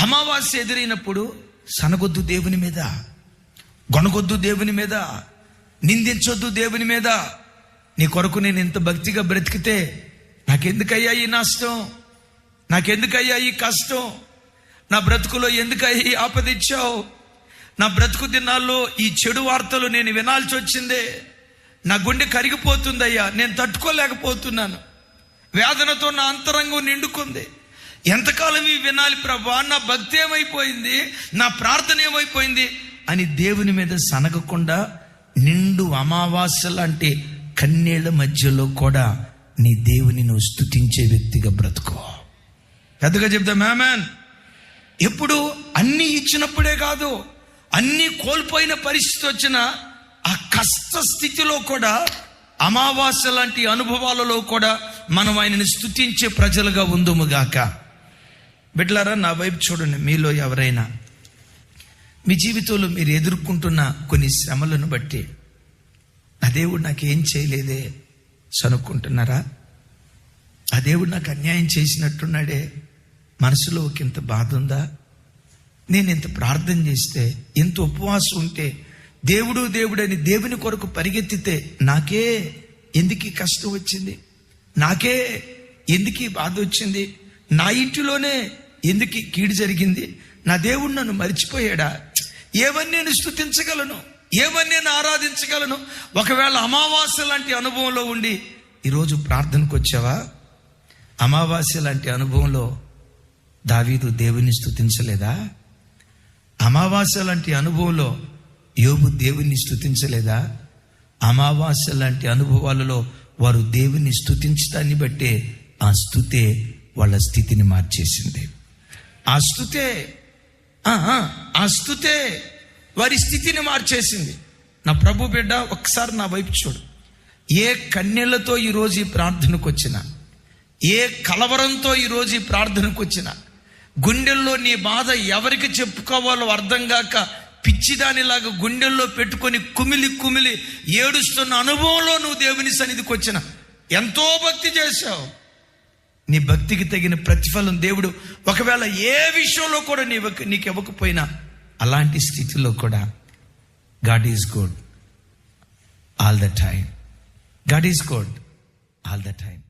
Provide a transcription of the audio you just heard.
అమావాస్య ఎదురైనప్పుడు సనగొద్దు దేవుని మీద, గొనగొద్దు దేవుని మీద, నిందించొద్దు దేవుని మీద. నీ కొరకు నేను ఇంత భక్తిగా బ్రతికితే నాకెందుకయ్యా ఈ నష్టం, నాకెందుకయ్యా ఈ కష్టం, నా బ్రతుకులో ఎందుకయ్యా ఈ ఆపదిచ్చావు, నా బ్రతుకు దినాల్లో ఈ చెడు వార్తలు నేను వినాల్సి వచ్చిందే, నా గుండె కరిగిపోతుందయ్యా, నేను తట్టుకోలేకపోతున్నాను, వేదనతో నా అంతరంగం నిండుకుంది, ఎంతకాలం ఇవి వినాలి ప్రభా, నా భక్తి ఏమైపోయింది, నా ప్రార్థన ఏమైపోయింది అని దేవుని మీద సనగకుండా నిండు అమావాస్య లాంటి కన్నీళ్ల మధ్యలో కూడా నీ దేవుని నువ్వు స్తుతించే వ్యక్తిగా బ్రతుకో. పెద్దగా చెప్తాం ఆమేన్. ఎప్పుడు అన్ని ఇచ్చినప్పుడే కాదు, అన్ని కోల్పోయిన పరిస్థితి వచ్చిన ఆ కష్ట స్థితిలో కూడా, అమావాస్య లాంటి అనుభవాలలో కూడా మనం ఆయనని స్తుతించే ప్రజలుగా ఉందుముగాక. బిడ్డలారా, నా వైపు చూడండి. మీలో ఎవరైనా మీ జీవితంలో మీరు ఎదుర్కొంటున్న కొన్ని శ్రమలను బట్టి ఆ దేవుడు నాకేం చేయలేదే సనుక్కుంటున్నారా? ఆ దేవుడు నాకు అన్యాయం చేసినట్టున్నాడే, మనసులో ఒకంత బాధ ఉందా? నేను ఇంత ప్రార్థన చేస్తే, ఎంత ఉపవాసం ఉంటే, దేవుడు దేవుడని దేవుని కొరకు పరిగెత్తితే నాకే ఎందుకు ఈ కష్టం వచ్చింది, నాకే ఎందుకు ఈ బాధ వచ్చింది, నా ఇంటిలోనే ఎందుకు ఈ కీడు జరిగింది, నా దేవుడు నన్ను మర్చిపోయాడా, ఏమని నేను స్తుతించగలను, ఏమని నేను ఆరాధించగలను? ఒకవేళ అమావాస్య లాంటి అనుభవంలో ఉండి ఈరోజు ప్రార్థనకు వచ్చావా? అమావాస్య లాంటి అనుభవంలో దావీదు దేవుని స్తుతించలేదా? అమావాస్య లాంటి అనుభవంలో యోబు దేవుని స్తుతించలేదా? అమావాస్య లాంటి అనుభవాలలో వారు దేవుని స్తుతించడాన్ని బట్టే ఆ స్తుతే వాళ్ళ స్థితిని మార్చేసింది. ఆ స్తుతే వారి స్థితిని మార్చేసింది. నా ప్రభు బిడ్డ, ఒక్కసారి నా వైపు చూడు. ఏ కన్నీళ్లతో ఈరోజు ఈ ప్రార్థనకు వచ్చినా, ఏ కలవరంతో ఈరోజు ఈ ప్రార్థనకు వచ్చినా, గుండెల్లో నీ బాధ ఎవరికి చెప్పుకోవాలో అర్థం కాక పిచ్చిదానిలాగా గుండెల్లో పెట్టుకొని కుమిలి కుమిలి ఏడుస్తున్న అనుభవంలో నువ్వు దేవుని సన్నిధికి వచ్చిన, ఎంతో భక్తి చేశావు, నీ భక్తికి తగిన ప్రతిఫలం దేవుడు ఒకవేళ ఏ విషయంలో కూడా నీకు ఇవ్వకపోయినా, అలాంటి స్థితిలో కూడా God is good all the time. God is good all the time.